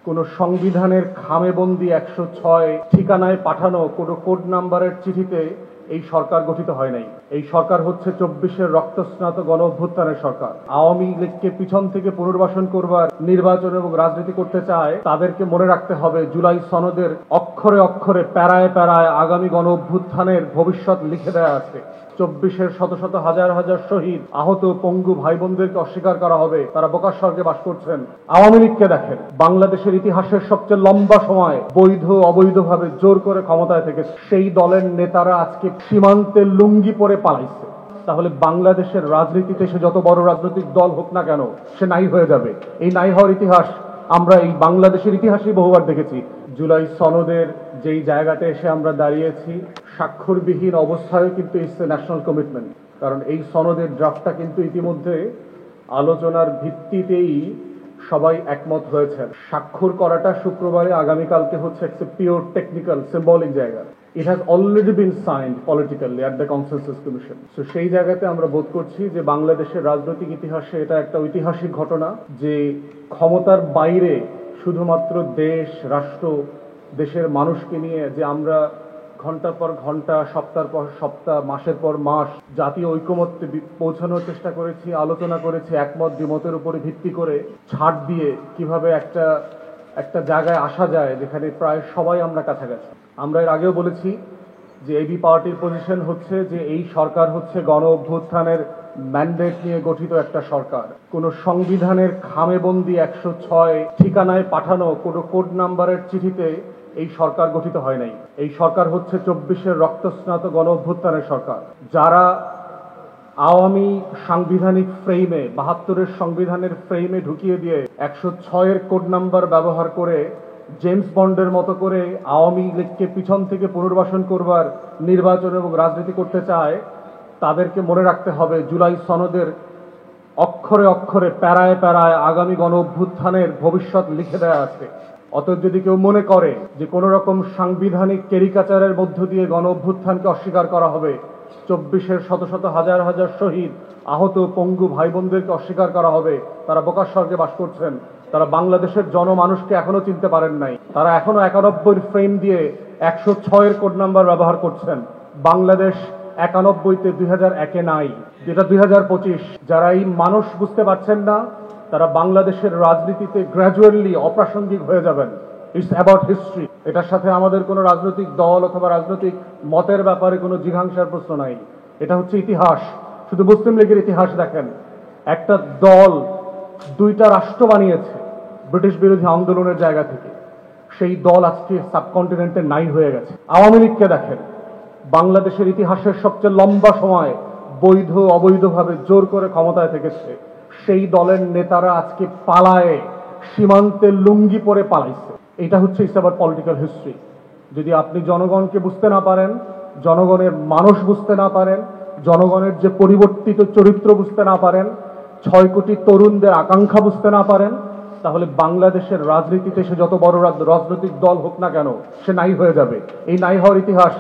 কোনো সংবিধানের খামেবন্দি 106 ঠিকানায় পাঠানো কোনো কোড নাম্বারের চিঠিতে এই সরকার গঠিত হয় নাই। এই সরকার হচ্ছে 24-এর রক্তস্নাত গণ অভ্যুত্থানের সরকার। আওয়ামী লীগকে পিছন থেকে পুনর্বাসন করবার নির্বাচন এবং রাজনীতি করতে চায় তাদেরকে মনে রাখতে হবে জুলাই সনদের অক্ষরে অক্ষরে প্যারায় প্যারায় আগামী গণ অভ্যুত্থানের ভবিষ্যৎ লিখে দেওয়া আছে। 24-এর শত শত হাজার হাজার শহীদ আহত পঙ্গু ভাই বোনদেরকে অস্বীকার করা হবে তারা বোকার স্বর্গে বাস করছেন। আওয়ামী লীগকে দেখেন, বাংলাদেশের ইতিহাসের সবচেয়ে লম্বা সময় বৈধ অবৈধভাবে জোর করে ক্ষমতায় থেকে সেই দলের নেতারা আজকে সীমান্তে লুঙ্গি পরে পালাইছে। তাহলে বাংলাদেশের রাজনীতিতে সে যত বড় রাজনৈতিক দল হোক না কেন সে নাই হয়ে যাবে। এই নাই হওয়ার ইতিহাস আমরা এই বাংলাদেশের ইতিহাসেই বহুবার দেখেছি। জুলাই সনদের যেই জায়গাতে এসে আমরা দাঁড়িয়েছি স্বাক্ষরবিহীন অবস্থায় কিন্তু ইটস এ ন্যাশনাল কমিটমেন্ট, কারণ এই সনদের ড্রাফটটা কিন্তু ইতিমধ্যে আলোচনার ভিত্তিতেই সবাই একমত হয়েছে। স্বাক্ষর করাটা শুক্রবারে, আগামীকালকে হচ্ছে একটা পিওর টেকনিক্যাল সিম্বলিক জায়গা। It has already been signed politically at the Consensus Commission. So সেই জায়গাতে আমরা বোধ করছি যে বাংলাদেশের রাজনৈতিক ইতিহাসে এটা একটা ঐতিহাসিক ঘটনা যে ক্ষমতার বাইরে শুধুমাত্র দেশ, রাষ্ট্র, দেশের মানুষকে নিয়ে যে আমরা ঘন্টার পর ঘন্টা, সপ্তাহের পর সপ্তাহ, মাসের পর মাস জাতীয় ঐকমত্যে পৌঁছানোর চেষ্টা করেছি, আলোচনা করেছি, একমত দ্বিমতের উপরে ভিত্তি করে ছাড় দিয়ে কিভাবে একটা জায়গায় আসা যায় যেখানে প্রায় সবাই আমরা কাছাকাছি। আমরা এর আগেও বলেছি যে এবি পার্টির পজিশন হচ্ছে যে এই সরকার হচ্ছে গণ অভ্যুত্থানের ম্যান্ডেট নিয়ে গঠিত একটা সরকার। কোনো সংবিধানের খামেবন্দি 106 ঠিকানায় পাঠানো কোনো কোড নাম্বারের চিঠিতে এই সরকার গঠিত হয় নাই। এই সরকার হচ্ছে 24-এর রক্তস্নাত গণ অভ্যুত্থানের সরকার। যারা আওয়ামী সাংবিধানিক ফ্রেমে, 72-এর সংবিধানের ফ্রেমে ঢুকিয়ে দিয়ে 106-এর কোড নাম্বার ব্যবহার করে জেমস বন্ডের মতো করে আওয়ামী লীগকে পিছন থেকে পুনর্বাসন করবার নির্বাচন এবং রাজনীতি করতে চায় তাদেরকে মনে রাখতে হবে জুলাই সনদের অক্ষরে অক্ষরে প্যারায় প্যারায় আগামী গণ অভ্যুত্থানের ভবিষ্যৎ লিখে দেওয়া আছে। অতএব যদি কেউ মনে করে যে কোনো রকম সাংবিধানিক ক্যারিকাচারের মধ্য দিয়ে গণ অভ্যুত্থানকে অস্বীকার করা হবে, 24-এর শত শত হাজার হাজার শহীদ আহত পঙ্গু ভাই বোনদেরকে অস্বীকার করা হবে তারা বোকার স্বর্গে বাস করছেন, তারা বাংলাদেশের জনমানুষকে এখনো চিনতে পারেন নাই, তারা এখনো 91-এর ফ্রেম দিয়ে 106-এর কোড নাম্বার ব্যবহার করছেন। বাংলাদেশ 91-তে 2001-এ নাই, যেটা 2025। যারা এই মানুষ বুঝতে পারছেন না তারা বাংলাদেশের রাজনীতিতে গ্র্যাজুয়ালি অপ্রাসঙ্গিক হয়ে যাবেন। It's about history. এটার সাথে আমাদের কোনো রাজনৈতিক দল অথবা রাজনৈতিক মতের ব্যাপারে কোনো জিঘাংসার প্রশ্ন নাই। এটা হচ্ছে ইতিহাস। শুধু মুসলিম লীগের ইতিহাস দেখেন, একটা দল 2টা রাষ্ট্র বানিয়েছে ব্রিটিশ বিরোধী আন্দোলনের জায়গা থেকে, সেই দল আজকে সাবকন্টিনেন্টে নাই হয়ে গেছে। আওয়ামী লীগকে দেখেন, বাংলাদেশের ইতিহাসের সবচেয়ে লম্বা সময় বৈধ অবৈধভাবে জোর করে ক্ষমতায় থেকেছে, সেই দলের নেতারা আজকে পালায়ে সীমান্তে লুঙ্গি পরে পালাইছে। এটা হচ্ছে ইটস অ্যাবাউট পলিটিক্যাল হিস্ট্রি। যদি আপনি জনগণকে বুঝতে না পারেন, জনগণের মানুষ বুঝতে না পারেন, জনগণের যে পরিবর্তিত চরিত্র বুঝতে না পারেন, 6 কোটি তরুণদের আকাঙ্ক্ষা বুঝতে না পারেন, তাহলে বাংলাদেশের রাজনীতিতে সে যত বড় রাজনৈতিক দল হোক না কেন সে নাই হয়ে যাবে। এই নাই হওয়ার ইতিহাস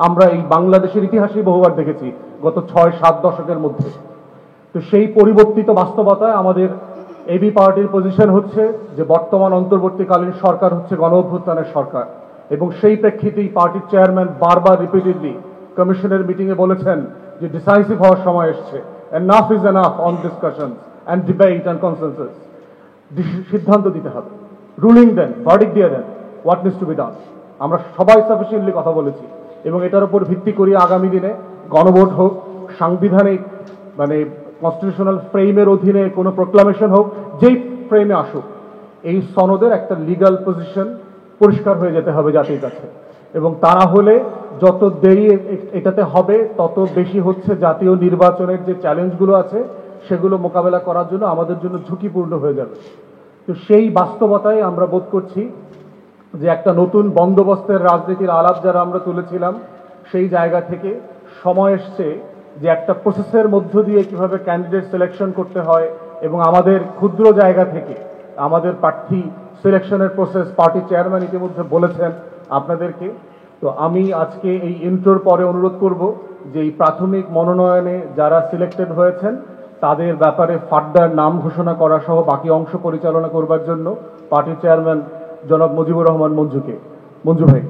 আমরা এই বাংলাদেশের ইতিহাসেই বহুবার দেখেছি গত 6-7 দশকের মধ্যে। তো সেই পরিবর্তিত বাস্তবতায় আমাদের এবি পার্টির পজিশন হচ্ছে যে বর্তমান অন্তর্বর্তীকালীন সরকার হচ্ছে গণ অভ্যুত্থানের সরকার, এবং সেই প্রেক্ষিতেই পার্টির চেয়ারম্যান বারবার রিপিটেডলি কমিশনের মিটিংয়ে বলেছেন যে ডিসাইসিভ হওয়ার সময় এসছে। Enough is enough on discussion and debate and consensus. সিদ্ধান্ত দিতে হবে, রুলিং দেন, ভার্ডিক্ট দিয়ে দেন, what needs to be done. আমরা সবাই সাফিসিয়েন্টলি কথা বলেছি এবং এটার উপর ভিত্তি করে আগামী দিনে গণভোট হোক, সাংবিধানিক মানে কনস্টিটিউশনাল ফ্রেমের অধীনে কোনো প্রোক্লামেশন হোক, যেই ফ্রেমে আসুক, এই সনদের একটা লিগ্যাল পজিশন পরিষ্কার হয়ে যেতে হবে জাতির কাছে। এবং তা না হলে যত দেরি এটাতে হবে তত বেশি হচ্ছে জাতীয় নির্বাচনের যে চ্যালেঞ্জগুলো আছে সেগুলো মোকাবেলা করার জন্য আমাদের জন্য ঝুঁকিপূর্ণ হয়ে যাবে। তো সেই বাস্তবতায় আমরা বোধ করছি যে একটা নতুন বন্দোবস্তের রাজনীতির আলাপ যারা আমরা তুলেছিলাম, সেই জায়গা থেকে সময় এসছে যে একটা প্রসেসের মধ্য দিয়ে কিভাবে ক্যান্ডিডেট সিলেকশন করতে হয় এবং আমাদের ক্ষুদ্র জায়গা থেকে আমাদের প্রার্থী সিলেকশনের প্রসেস পার্টি চেয়ারম্যান ইতিমধ্যে বলেছেন আপনাদেরকে। তো আমি আজকে এই ইন্ট্রোর পরে অনুরোধ করব যে এই প্রাথমিক মনোনয়নে যারা সিলেক্টেড হয়েছেন তাদের ব্যাপারে ফার্দার নাম ঘোষণা করা সহ বাকি অংশ পরিচালনা করবার জন্য পার্টি চেয়ারম্যান জনাব মুজিবুর রহমান মঞ্জুকে। মঞ্জু ভাই।